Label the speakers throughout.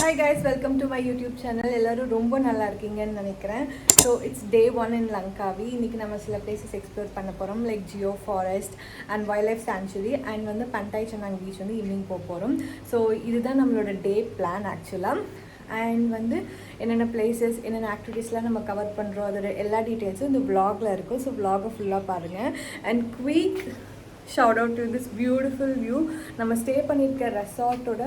Speaker 1: Hi guys, welcome to my YouTube channel. எல்லாரும் ரொம்ப நல்லா இருக்கீங்கன்னு நினைக்கிறேன். So it's day 1 in Langkawi. இன்னைக்கு நம்ம சில places explore பண்ண போறோம் like Geo Forest and Wildlife Sanctuary and வந்து Pantai Chennang Beach வந்து ஈவினிங் போக போறோம். So இதுதான் நம்மளோட டே பிளான் ஆக்சுவலா. அண்ட் வந்து என்னென்ன பிளேசஸ் என்னென்ன ஆக்டிவிட்டீஸ்லாம் நம்ம கவர் பண்ணுறோம் அதோட எல்லா டீட்டெயில்ஸும் இந்த vlogல இருக்கும். ஸோ vlogவை ஃபுல்லாக பாருங்கள். And quick shout out to this beautiful view. நம்ம ஸ்டே பண்ணியிருக்க ரெசார்ட்டோட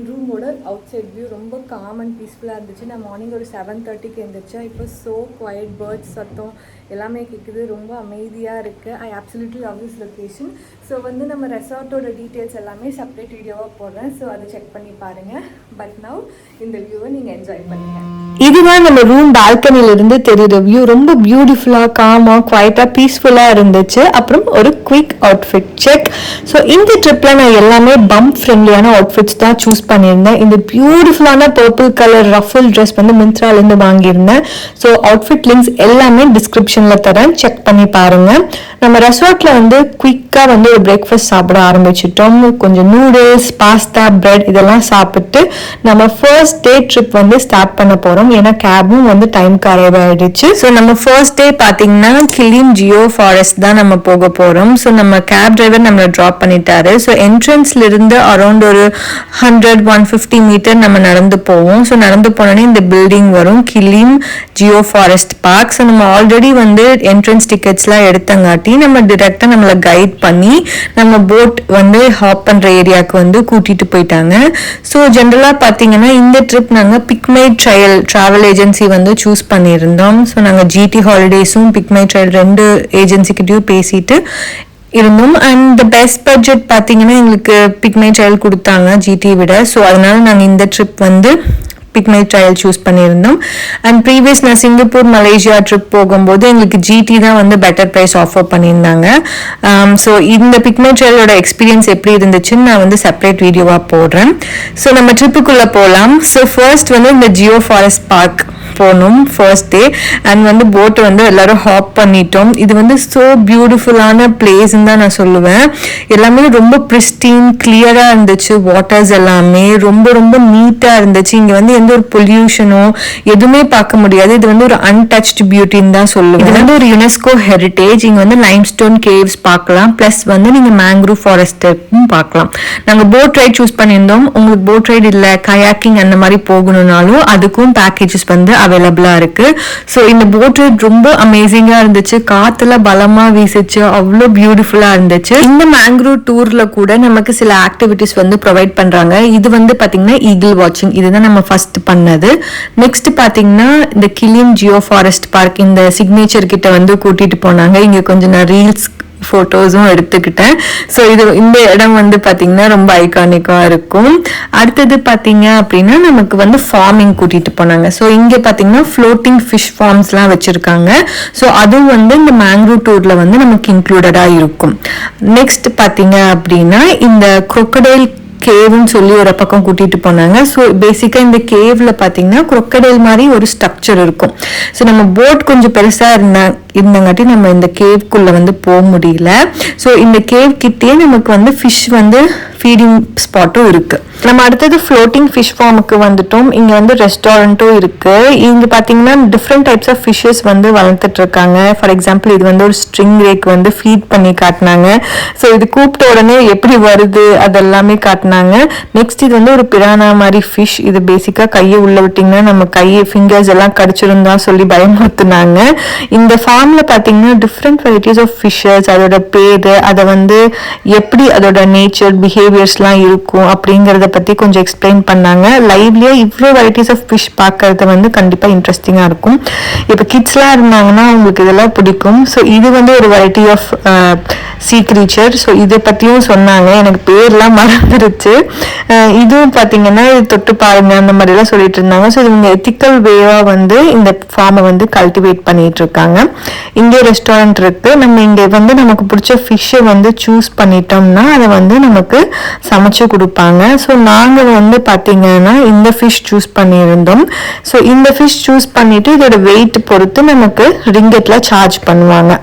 Speaker 1: ரூமோட அவுட் சைட் வியூ ரொம்ப காம் அண்ட் பீஸ்ஃபுல்லாக இருந்துச்சு. நான் மார்னிங் ஒரு 7:30க்கு எழுந்திரிச்சேன். இப்போ ஸோ குவைட், பேர்ட்ஸ் சத்தம் எல்லாமே கேட்குது, ரொம்ப அமைதியாக இருக்குது. I absolutely love this location. So வந்து நம்ம ரெசார்ட்டோட டீட்டெயில்ஸ் எல்லாமே செப்பரேட் வீடியோவாக போடுறேன். ஸோ அதை செக் பண்ணி பாருங்கள். பட் நவ் இந்த வியூவை நீங்கள் என்ஜாய் பண்ணுங்கள்.
Speaker 2: இதுதான் நம்ம ரூம் பால்கனிலிருந்து தெரியுற வியூ. ரொம்ப பியூட்டிஃபுல்லாக காமாக குவைட்டாக பீஸ்ஃபுல்லாக இருந்துச்சு. அப்புறம் ஒரு குயிக் அவுட்ஃபிட் செக். ஸோ இந்த ட்ரிப்பில் நான் எல்லாமே பம்ப் ஃப்ரெண்ட்லியான அவுட்ஃபிட்ஸ் தான் சூஸ் பண்ணியிருந்தேன். இந்த பியூட்டிஃபுல்லான பர்பிள் கலர் ரஃபிள் ட்ரெஸ் வந்து மிந்த்ராலேருந்து வாங்கியிருந்தேன். ஸோ அவுட்ஃபிட் லிங்க்ஸ் எல்லாமே டிஸ்கிரிப்ஷனில் தரேன், செக் பண்ணி பாருங்கள். நம்ம ரெசார்ட்டில் வந்து குயிக்காக வந்து ஒரு பிரேக்ஃபாஸ்ட் சாப்பிட ஆரம்பிச்சிட்டோம். கொஞ்சம் நூடுல்ஸ், பாஸ்தா, பிரெட் இதெல்லாம் சாப்பிட்டு நம்ம ஃபர்ஸ்ட் டே ட்ரிப் வந்து ஸ்டார்ட் பண்ண போகிறோம். ஏன்னா கேபும் வந்து டைம்க்கு அரைவ் ஆயிடுச்சு. ஸோ நம்ம ஃபர்ஸ்ட் டே பார்த்தீங்கன்னா கிலிம் ஜியோ ஃபாரஸ்ட் தான் நம்ம போக போகிறோம். ஸோ நம்ம கேப் டிரைவர் நம்மளை ட்ராப் பண்ணிட்டாரு. ஸோ என்ட்ரன்ஸ்ல இருந்து அரௌண்ட் ஒரு 100-150 மீட்டர் நம்ம நடந்து போவோம். ஸோ நடந்து போனோடனே இந்த பில்டிங் வரும், கிலிம் ஜியோ ஃபாரஸ்ட் பார்க். ஸோ நம்ம ஆல்ரெடி வந்து என்ட்ரன்ஸ் டிக்கெட்ஸ்லாம் எடுத்தங்காட்டி நம்ம டிரெக்டாக நம்மளை கைட் பண்ணி நம்ம போட் வந்து ஹாப் பண்ணுற ஏரியாவுக்கு வந்து கூட்டிகிட்டு போயிட்டாங்க. ஸோ ஜென்ரலாக பார்த்தீங்கன்னா இந்த ட்ரிப் நாங்கள் பிக்மை ட்ரையல் ட்ராவல் ஏஜென்சி வந்து சூஸ் பண்ணியிருந்தோம். ஸோ நாங்கள் ஜிடி ஹாலிடேஸும் பிக்மை ட்ரையல் 2 ஏஜென்சிக்கிட்டையும் பேசிட்டு இருந்தோம். அண்ட் த பெஸ்ட் பட்ஜெட் பார்த்தீங்கன்னா எங்களுக்கு பிக்மை ட்ரையல் கொடுத்தாங்க ஜிடி விட. ஸோ அதனால நாங்கள் இந்த ட்ரிப் வந்து பிக்மை ட்ரையல் சூஸ் பண்ணியிருந்தோம். அண்ட் ப்ரீவியஸ் நான் சிங்கப்பூர், மலேசியா ட்ரிப் போகும்போது எங்களுக்கு ஜிடி தான் வந்து பெட்டர் ப்ரைஸ் ஆஃபர் பண்ணியிருந்தாங்க. ஸோ இந்த பிக்மை ட்ரையலோட எக்ஸ்பீரியன்ஸ் எப்படி இருந்துச்சுன்னு நான் வந்து செப்பரேட் வீடியோவாக போடுறேன். ஸோ நம்ம ட்ரிப்புக்குள்ளே போகலாம். ஸோ ஃபர்ஸ்ட் வந்து இந்த ஜியோ ஃபாரஸ்ட் பார்க் போனோம் ஃபர்ஸ்ட் டே. அண்ட் வந்து போட்டை வந்து எல்லாரும் ஹாப் பண்ணிட்டோம். இது வந்து ஸோ பியூட்டிஃபுல்லான பிளேஸ்ன்னு தான் நான் சொல்லுவேன். எல்லாமே ரொம்ப பிரிஸ்டீன் கிளியராக இருந்துச்சு. வாட்டர்ஸ் எல்லாமே ரொம்ப ரொம்ப நீட்டாக இருந்துச்சு. இங்கே வந்து எந்த ஒரு பொல்யூஷனோ எதுவுமே பார்க்க முடியாது. இது வந்து ஒரு அன்டச்டு பியூட்டின்னு தான் சொல்லுவேன். இது வந்து ஒரு யுனெஸ்கோ ஹெரிட்டேஜ். இங்கே வந்து லைம்ஸ்டோன் கேவ்ஸ் பார்க்கலாம், ப்ளஸ் வந்து நீங்கள் மேங்க்ரூவ் ஃபாரஸ்ட்டும் பார்க்கலாம். நாங்கள் போட் ரைட் சூஸ் பண்ணியிருந்தோம். உங்களுக்கு போட் ரைட் இல்லை கயாக்கிங் அந்த மாதிரி போகணும்னாலும் அதுக்கும் பேக்கேஜஸ் வந்து அவைலபிளா இருக்கு. ஸோ இந்த போட் ரைட் ரொம்ப அமேசிங்கா இருந்துச்சு. காத்துல பலமா வீசிச்சு, அவ்வளோ பியூட்டிஃபுல்லா இருந்துச்சு. இந்த மேங்க்ரூவ் டூர்ல கூட நமக்கு சில ஆக்டிவிட்டிஸ் வந்து ப்ரொவைட் பண்றாங்க. இது வந்து பாத்தீங்கன்னா ஈகிள் வாட்சிங், இதுதான் நம்ம ஃபர்ஸ்ட் பண்ணது. நெக்ஸ்ட் பாத்தீங்கன்னா இந்த கிலிம் ஜியோ ஃபாரஸ்ட் பார்க், இந்த சிக்னேச்சர் கிட்ட வந்து கூட்டிட்டு போனாங்க. இங்க கொஞ்சம் நான் ரீல்ஸ் ஃபோட்டோஸும் எடுத்துக்கிட்டேன். ஸோ இந்த இடம் வந்து பார்த்தீங்கன்னா ரொம்ப ஐகானிக்காக இருக்கும். அடுத்தது பார்த்தீங்க அப்படின்னா நமக்கு வந்து ஃபார்மிங் கூட்டிகிட்டு போனாங்க. ஸோ இங்கே பார்த்தீங்கன்னா ஃப்ளோட்டிங் ஃபிஷ் ஃபார்ம்ஸ்லாம் வச்சுருக்காங்க. ஸோ அதுவும் வந்து இந்த மேங்க்ரூவ் டூரில் வந்து நமக்கு இன்க்ளூடடாக இருக்கும். நெக்ஸ்ட் பார்த்தீங்க அப்படின்னா இந்த crocodile கேவ்னு சொல்லி ஒரு பக்கம் கூட்டிட்டு போனாங்க. ஸோ பேசிக்கா இந்த கேவ்ல பாத்தீங்கன்னா crocodile மாதிரி ஒரு ஸ்ட்ரக்சர் இருக்கும். ஸோ நம்ம போட் கொஞ்சம் பெருசா இருந்தங்காட்டி நம்ம இந்த கேவ்க்குள்ள வந்து போக முடியல. ஸோ இந்த கேவ் கிட்டே நமக்கு வந்து ஃபிஷ் வந்து ஃபீடிங் ஸ்பாட்டும் இருக்கு. நம்ம அடுத்தது ஃப்ளோட்டிங் ஃபிஷ் ஃபார்முக்கு வந்துட்டோம். இங்க வந்து ரெஸ்டாரண்ட்டும் இருக்கு. இங்க பாத்தீங்கன்னா டிஃப்ரெண்ட் டைப்ஸ் ஆஃப் ஃபிஷஸ் வந்து வளர்த்துட்டு இருக்காங்க. ஃபார் எக்ஸாம்பிள் இது வந்து ஒரு ஸ்ட்ரிங் ரேக் வந்து ஃபீட் பண்ணி காட்டினாங்க. ஸோ இது கூப்பிட்ட உடனே எப்படி வருது அதெல்லாமே காட்டினாங்க. நெக்ஸ்ட் இது வந்து ஒரு பிரானா மாதிரி ஃபிஷ். இது பேசிக்கா கையை உள்ள விட்டீங்கன்னா நம்ம கையை ஃபிங்கர்ஸ் எல்லாம் கடிச்சிருந்தா சொல்லி பயமுறுத்துனாங்க. இந்த ஃபார்ம்ல பாத்தீங்கன்னா டிஃப்ரெண்ட் வெரைட்டிஸ் ஆஃப் ஃபிஷஸ், அதோட பேரு, அதை வந்து எப்படி அதோட நேச்சர் பிஹேவியர்ஸ்லாம் இருக்கும் அப்படிங்கறத பத்தி கொஞ்சம் எக்ஸ்பிளைன் பண்ணாங்க. லைவ்லயே இவ்வளோ வெரைட்டிஸ் ஆஃப் ஃபிஷ் பார்க்கறது வந்து கண்டிப்பா இன்ட்ரெஸ்டிங்கா இருக்கும். இப்போ கிட்ஸ்லாம் இருந்தாங்கன்னா உங்களுக்கு இதெல்லாம் பிடிக்கும். ஸோ இது வந்து ஒரு variety of sea creature. So இதை பத்தியும் சொன்னாங்க, எனக்கு பேர்லாம் மறந்துருச்சு. இதுவும் பார்த்தீங்கன்னா இது தொட்டு பாருங்க அந்த மாதிரி எல்லாம் சொல்லிட்டு இருந்தாங்க. ஸோ இவங்க எத்திக்கல் வேவா வந்து இந்த ஃபார்மை வந்து கல்டிவேட் பண்ணிட்டு இருக்காங்க. இங்கே ரெஸ்டாரண்ட் இருக்கு. நம்ம இங்கே வந்து நமக்கு பிடிச்ச ஃபிஷ்ஷை வந்து சூஸ் பண்ணிட்டோம்னா அதை வந்து நமக்கு சமைச்சு கொடுப்பாங்க. ஸோ நாங்கள் வந்து பார்த்தீங்கன்னா இந்த ஃபிஷ் சூஸ் பண்ணியிருந்தோம். ஸோ இந்த ஃபிஷ் சூஸ் பண்ணிட்டு இதோட வெயிட் பொறுத்து நமக்கு ரிங்கெட்ல சார்ஜ் பண்ணுவாங்க.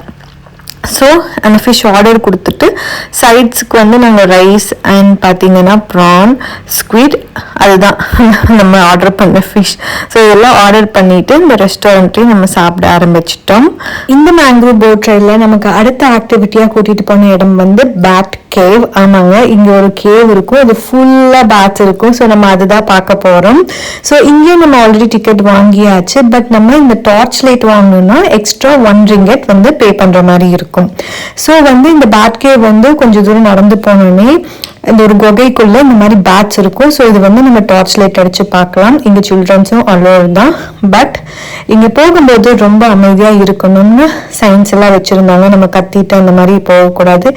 Speaker 2: ஸோ அந்த ஃபிஷ் ஆர்டர் கொடுத்துட்டு சைட்ஸுக்கு வந்து நாங்கள் ரைஸ் அண்ட் பார்த்தீங்கன்னா ப்ரான் ஸ்குவிட் அதுதான் நம்ம ஆர்டர் பண்ண ஃபிஷ். ஸோ இதெல்லாம் ஆர்டர் பண்ணிட்டு இந்த ரெஸ்டாரண்ட்டையும் நம்ம சாப்பிட ஆரம்பிச்சிட்டோம். இந்த மேங்க்ரூவ் போட் ரைடில் நமக்கு அடுத்த ஆக்டிவிட்டியாக கூட்டிகிட்டு போன இடம் வந்து பேட் கேவ். ஆமாங்க, இங்கே ஒரு கேவ் இருக்கும், அது ஃபுல்லாக பேட்ஸ் இருக்கும். ஸோ நம்ம அதுதான் பார்க்க போகிறோம். ஸோ இங்கேயும் நம்ம ஆல்ரெடி டிக்கெட் வாங்கியாச்சு. பட் நம்ம இந்த டார்ச் லைட் வாங்கணும்னா எக்ஸ்ட்ரா $1 வந்து பே பண்ணுற மாதிரி இருக்கும். ஸோ வந்து இந்த பேட் கேவ் வந்து கொஞ்சம் தூரம் நடந்து போனோடனே இந்த ஒரு குகைக்குள்ள இந்த மாதிரி பேட்ஸ் இருக்கும். ஸோ இது வந்து நம்ம டார்ச் லைட் அடிச்சு பார்க்கலாம். இங்கே சில்ட்ரன்ஸும் அலோவ் தான். பட் இங்கே போகும்போது ரொம்ப அமைதியாக இருக்கணும்னு சயின்ஸ் எல்லாம் வச்சுருந்தாங்க. நம்ம கத்திட்டு அந்த மாதிரி போகக்கூடாது.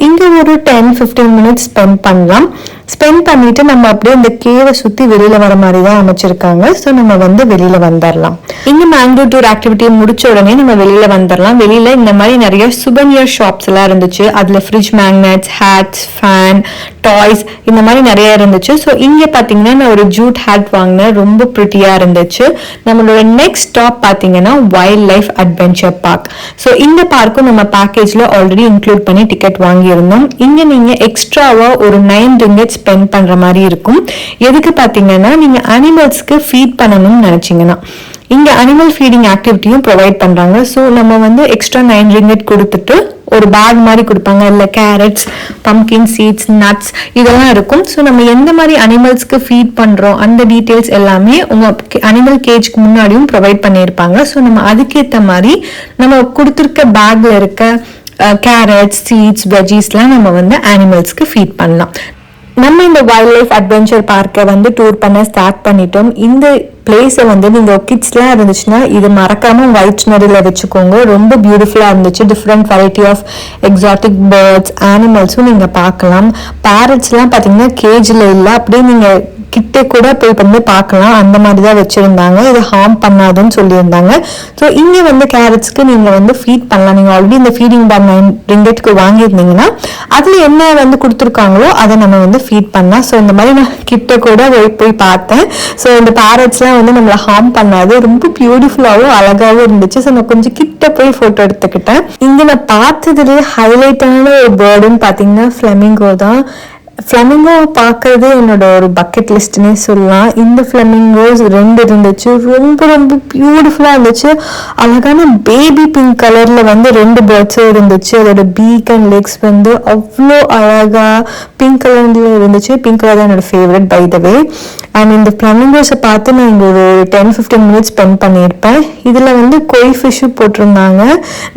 Speaker 2: இங்கே ஒரு 10-15 மினிட்ஸ் ஸ்பெண்ட் பண்ணலாம். ஸ்பெண்ட் பண்ணிட்டு நம்ம அப்படியே இந்த கேவை சுற்றி வெளியில் வர மாதிரி தான் அமைச்சிருக்காங்க. ஸோ நம்ம வந்து வெளியில் வந்துடலாம். இங்கே மேங்க்ரூவ் டூர் ஆக்டிவிட்டியை முடிச்ச உடனே நம்ம வெளியில் வந்துடலாம். வெளியில் இந்த மாதிரி நிறைய சுவெனியர் ஷாப்ஸ் எல்லாம் இருந்துச்சு. அதில் fridge magnets, hats, fan, toys இந்த மாதிரி நிறைய இருந்துச்சு. ஸோ இங்கே பார்த்தீங்கன்னா நான் ஒரு ஜூட் ஹேட் வாங்கினேன், ரொம்ப ப்ரிட்டியாக இருந்துச்சு. நம்மளோட நெக்ஸ்ட் ஸ்டாப் பார்த்தீங்கன்னா wild life adventure park. So இந்த பார்க்கும் நம்ம பேக்கேஜில் ஆல்ரெடி இன்க்ளூட் பண்ணி டிக்கெட் வாங்கியிருந்தோம். இங்கே நீங்கள் எக்ஸ்ட்ராவாக ஒரு $9 ஸ்பெண்ட் பண்ணுற மாதிரி இருக்கும். எதுக்கு பார்த்தீங்கன்னா நீங்கள் அனிமல்ஸ்க்கு ஃபீட் பண்ணணும்னு நினச்சிங்கன்னா இங்கே அனிமல் ஃபீடிங் ஆக்டிவிட்டியும் ப்ரொவைட் பண்ணுறாங்க. ஸோ நம்ம வந்து எக்ஸ்ட்ரா $9 கொடுத்துட்டு ஒரு பேக் மாதிரி கொடுப்பாங்க. இல்லை கேரட்ஸ், பம்கின் சீட்ஸ், நட்ஸ் இதெல்லாம் இருக்கும். ஸோ நம்ம எந்த மாதிரி அனிமல்ஸ்க்கு ஃபீட் பண்ணுறோம் அந்த டீட்டெயில்ஸ் எல்லாமே உங்கள் அனிமல் கேஜ்க்கு முன்னாடியும் ப்ரொவைட் பண்ணியிருப்பாங்க. ஸோ நம்ம அதுக்கேற்ற மாதிரி நம்ம கொடுத்துருக்க பேக்கில் இருக்க கேரட்ஸ், சீட்ஸ், வெஜ்ஜீஸ்லாம் நம்ம வந்து அனிமல்ஸ்க்கு ஃபீட் பண்ணலாம். நம்ம இந்த வைல்ட் லைஃப் அட்வென்ச்சர் பார்க்கை வந்து டூர் பண்ண ஸ்டார்ட் பண்ணிட்டோம். இந்த பிளேஸை வந்து நீங்கள் கிட்ஸ்லாம் இருந்துச்சுன்னா இது மறக்காமல் வைட்னரியில் வச்சுக்கோங்க. ரொம்ப பியூட்டிஃபுல்லாக இருந்துச்சு. Different variety of exotic birds, அனிமல்ஸும் நீங்கள் பார்க்கலாம். பேரட்ஸ்லாம் பார்த்தீங்கன்னா கேஜில் இல்லை, அப்படியே நீங்கள் கிட்ட கூட போய் வந்து பார்க்கலாம். அந்த மாதிரி தான் வச்சுருந்தாங்க. இது ஹார்ம் பண்ணாதுன்னு சொல்லியிருந்தாங்க. ஸோ இங்கே வந்து கேரட்ஸ்க்கு நீங்கள் வந்து ஃபீட் பண்ணலாம். நீங்கள் ஆல்ரெடி இந்த ஃபீடிங் பேக் $9 வாங்கியிருந்தீங்கன்னா அதில் என்ன வந்து கொடுத்துருக்காங்களோ அதை நம்ம வந்து ஃபீட் பண்ணலாம். ஸோ இந்த மாதிரி நான் கிட்ட கூட போய் பார்த்தேன். ஸோ இந்த பேரட்ஸ்லாம் வந்து நம்மளை ஹார்ம் பண்ணாது. ரொம்ப பியூட்டிஃபுல்லாகவும் அழகாகவும் இருந்துச்சு. ஸோ நான் கொஞ்சம் கிட்ட போய் ஃபோட்டோ எடுத்துக்கிட்டேன். இங்கே நான் பார்த்ததுலேயே ஹைலைட்டான ஒரு பேர்டுன்னு பார்த்தீங்கன்னா ஃப்ளெமிங்கோ தான். ஃப்ளெமிங்கோ பார்க்கறது என்னோட ஒரு பக்கெட் லிஸ்ட்னே சொல்லலாம். இந்த ஃப்ளெமிங்கோஸ் 2 இருந்துச்சு. ரொம்ப ரொம்ப பியூட்டிஃபுல்லாக இருந்துச்சு. அழகான பேபி பிங்க் கலரில் வந்து 2 பேர்ட்ஸும் இருந்துச்சு. அதோட பீக் அண்ட் லெக்ஸ் வந்து அவ்வளோ அழகாக பிங்க் கலர்ல இருந்துச்சு. பிங்க் கலர் தான் என்னோட favourite by the way. And இந்த ஃப்ளெமிங்கோஸை பார்த்து நான் இங்கே ஒரு 10-15 மினிட்ஸ் ஸ்பெண்ட் பண்ணியிருப்பேன். இதில் வந்து கொய் ஃபிஷ்ஷும் போட்டிருந்தாங்க.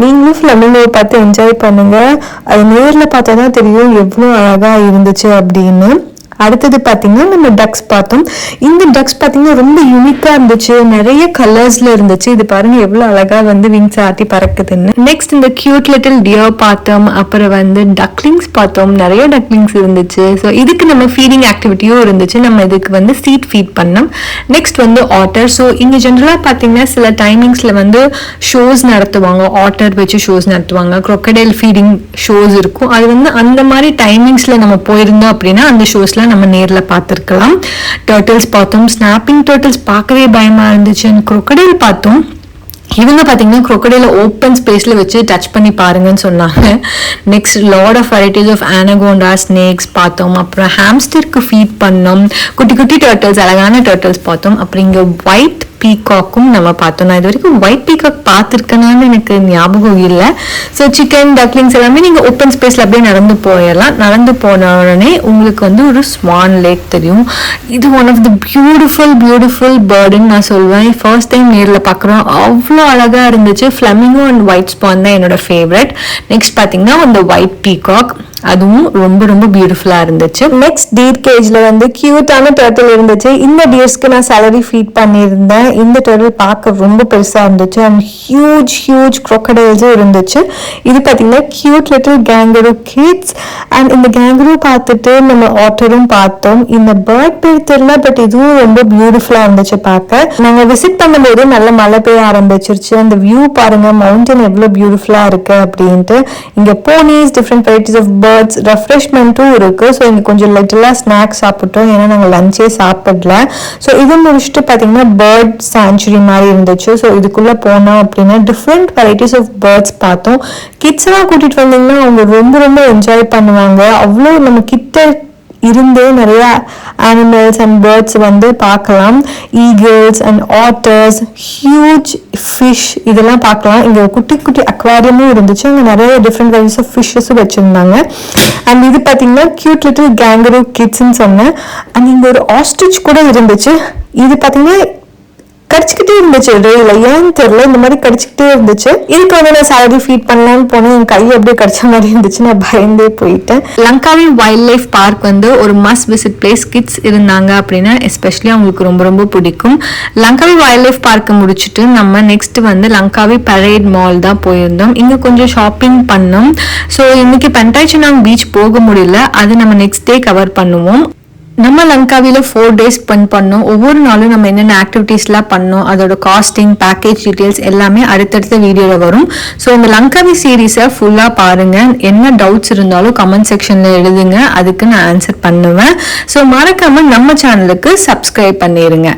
Speaker 2: நீங்களும் ஃப்ளெமிங்கோவை பார்த்து என்ஜாய் பண்ணுங்கள். அது நேரில் பார்த்தா தான் தெரியும் எவ்வளோ அழகாக இருந்துச்சு அப்படின்னு. அடுத்தது பார்த்தீங்கன்னா நம்ம டக்ஸ் பார்த்தோம். இந்த டக்ஸ் பார்த்தீங்கன்னா ரொம்ப யூனிக்காக இருந்துச்சு. நிறைய கலர்ஸில் இருந்துச்சு. இது பாருங்க எவ்வளோ அழகாக வந்து விங்ஸ் ஆட்டி பறக்குதுன்னு. நெக்ஸ்ட் இந்த கியூட் லிட்டில் டியர் பார்த்தோம். அப்புறம் வந்து டக்லிங்ஸ் பார்த்தோம். நிறைய டக்லிங்ஸ் இருந்துச்சு. ஸோ இதுக்கு நம்ம ஃபீடிங் ஆக்டிவிட்டியும் இருந்துச்சு. நம்ம இதுக்கு வந்து சீட் ஃபீட் பண்ணோம். நெக்ஸ்ட் வந்து ஆட்டர். ஸோ இங்கே ஜென்ரலாக பார்த்தீங்கன்னா சில டைமிங்ஸில் வந்து ஷோஸ் நடத்துவாங்க. ஆட்டர் வச்சு ஷோஸ் நடத்துவாங்க. crocodile ஃபீடிங் ஷோஸ் இருக்கும். அது வந்து அந்த மாதிரி டைமிங்ஸில் நம்ம போயிருந்தோம் அப்படின்னா அந்த ஷோஸ்லாம் நம்ம நேர்ல பார்த்திருக்கலாம். டர்ட்டில்ஸ் பார்த்தோம். ஸ்னாப்பிங் டர்ட்டில்ஸ் பார்க்கவே பயமா இருந்துச்சு. crocodile பார்த்தோம். இவங்க பார்த்தீங்கன்னா crocodile ஓப்பன் ஸ்பேஸில் வச்சு டச் பண்ணி பாருங்கன்னு சொன்னாங்க. Next lot of varieties of anaconda snakes பார்த்தோம். அப்புறம் ஹாம்ஸ்டருக்கு ஃபீட் பண்ணோம். குட்டி குட்டி டர்ட்டில்ஸ், அழகான டர்ட்டில்ஸ் பார்த்தோம். அப்புறம் இங்கே ஒயிட் பீகாக்கும் நம்ம பார்த்தோம். நான் இது வரைக்கும் ஒயிட் பீகாக் பார்த்துருக்கேனான்னு எனக்கு ஞாபகம் இல்லை. ஸோ சிக்கன், டக்லிங்ஸ் எல்லாமே நீங்கள் ஓப்பன் ஸ்பேஸில் அப்படியே நடந்து போயிடலாம். நடந்து போன உடனே உங்களுக்கு வந்து ஒரு ஸ்வான் லேக் தெரியும். இது ஒன் ஆஃப் த பியூட்டிஃபுல் பேர்டுன்னு நான் சொல்வேன். ஃபர்ஸ்ட் டைம் நேரில் பார்க்குறோம். அவ்வளோ அழகாக இருந்துச்சு. ஃப்ளெமிங்கோ அண்ட் ஒயிட் ஸ்பான் தான் என்னோட ஃபேவரட். நெக்ஸ்ட் பார்த்தீங்கன்னா அந்த ஒயிட் பீகாக், அதுவும் ரொம்ப ரொம்ப பியூட்டிஃபுல்லாக இருந்துச்சு. நெக்ஸ்ட் டீர் கேஜில் வந்து கியூட்டான டர்ட்டில் இருந்துச்சு. இந்த டீர்ஸ்க்கு நான் சேலரி ஃபீட் பண்ணியிருந்தேன். இந்த டர்ட்டில் பார்க்க ரொம்ப பெருசாக இருந்துச்சு. அண்ட் ஹியூஜ் crocodiles இருந்துச்சு. இது பார்த்தீங்கன்னா cute little kangaroo kids. And இந்த கேங்கரூ பார்த்துட்டு நம்ம ஆட்டரும் பார்த்தோம். இந்த பேர்ட் பேர் தெரியல, பட் இதுவும் ரொம்ப பியூட்டிஃபுல்லாக இருந்துச்சு பார்க்க. நாங்கள் விசிட் பண்ணும்போது நல்ல மழை பெய்ய ஆரம்பிச்சிருச்சு. அந்த வியூ பாருங்க, மவுண்டன் எவ்வளோ பியூட்டிஃபுல்லாக இருக்கு அப்படின்ட்டு. இங்கே போனீஸ், டிஃப்ரெண்ட் வெரைட்டிஸ் ஆஃப் பேர்ட்ஸ் ரெஃப்ரெஷ்மெண்ட்டும் இருக்குது. ஸோ இங்கே கொஞ்சம் லிட்டிலாக ஸ்நாக்ஸ் சாப்பிட்டோம், ஏன்னா நாங்கள் லஞ்சே சாப்பிடல. ஸோ இது முடிச்சுட்டு பார்த்தீங்கன்னா பேர்ட் சாங்சுரி மாதிரி இருந்துச்சு. ஸோ இதுக்குள்ளே போனோம் அப்படின்னா டிஃப்ரெண்ட் வெரைட்டிஸ் ஆஃப் பேர்ட்ஸ் பார்த்தோம். கிட்ஸ்லாம் கூட்டிகிட்டு வந்தீங்கன்னா அவங்க ரொம்ப ரொம்ப என்ஜாய் பண்ணுவாங்க. அவ்வளோ நம்ம கிட்ட இருந்தே நிறைய அனிமல்ஸ் அண்ட் பேர்ட்ஸ் வந்து பார்க்கலாம். ஈகிள்ஸ் அண்ட் ஆட்டர்ஸ், ஹியூஜ் ஃபிஷ் இதெல்லாம் பார்க்கலாம். இங்கே குட்டி குட்டி அக்வாரியமும் இருந்துச்சு, அங்கே நிறைய டிஃப்ரெண்ட் வெரைட்டிஸ் ஆஃப் ஃபிஷ்ஷஸும் வச்சுருந்தாங்க. அண்ட் இது பார்த்தீங்கன்னா கியூட் லிட்டில் கேங்கரூ கிட்ஸ்ன்னு சொன்னேன். அண்ட் இங்கே ஒரு ஆஸ்ட்ரிச் கூட இருந்துச்சு. இது பார்த்தீங்கன்னா கடிச்சிக்கிட்டே இருந்துச்சு ரேல, ஏன்னு தெரியல, இந்த மாதிரி கடிச்சிக்கிட்டே இருந்துச்சு. இதுக்கு வந்து நான் சாலரி ஃபீட் பண்ணலான்னு போனேன், என் கை அப்படியே கடிச்ச மாதிரி இருந்துச்சு, நான் பயந்தே போயிட்டேன். லங்காவி வைல்ட் லைஃப் பார்க் வந்து ஒரு மஸ்ட் விசிட் பிளேஸ். கிட்ஸ் இருந்தாங்க அப்படின்னா எஸ்பெஷலி அவங்களுக்கு ரொம்ப ரொம்ப பிடிக்கும். லங்காவி வைல்ட் லைஃப் பார்க்க முடிச்சுட்டு நம்ம நெக்ஸ்ட் வந்து லங்காவி பரேட் மால் தான் போயிருந்தோம். இங்கே கொஞ்சம் ஷாப்பிங் பண்ணோம். ஸோ இன்னைக்கு பென்டாய் சினாங் பீச் போக முடியல, அது நம்ம நெக்ஸ்ட் டே கவர் பண்ணுவோம். நம்ம லங்காவியில் 4 days ஸ்பெண்ட் பண்ணோம். ஒவ்வொரு நாளும் நம்ம என்னென்ன ஆக்டிவிட்டீஸ்லாம் பண்ணோம், அதோட காஸ்டிங், பேக்கேஜ் டீட்டெயில்ஸ் எல்லாமே அடுத்தடுத்த வீடியோவில் வரும். ஸோ இந்த லங்காவி சீரீஸை ஃபுல்லாக பாருங்கள். என்ன டவுட்ஸ் இருந்தாலும் கமெண்ட் செக்ஷனில் எழுதுங்க, அதுக்கு நான் ஆன்சர் பண்ணுவேன். ஸோ மறக்காமல் நம்ம சேனலுக்கு சப்ஸ்கிரைப் பண்ணிடுங்க.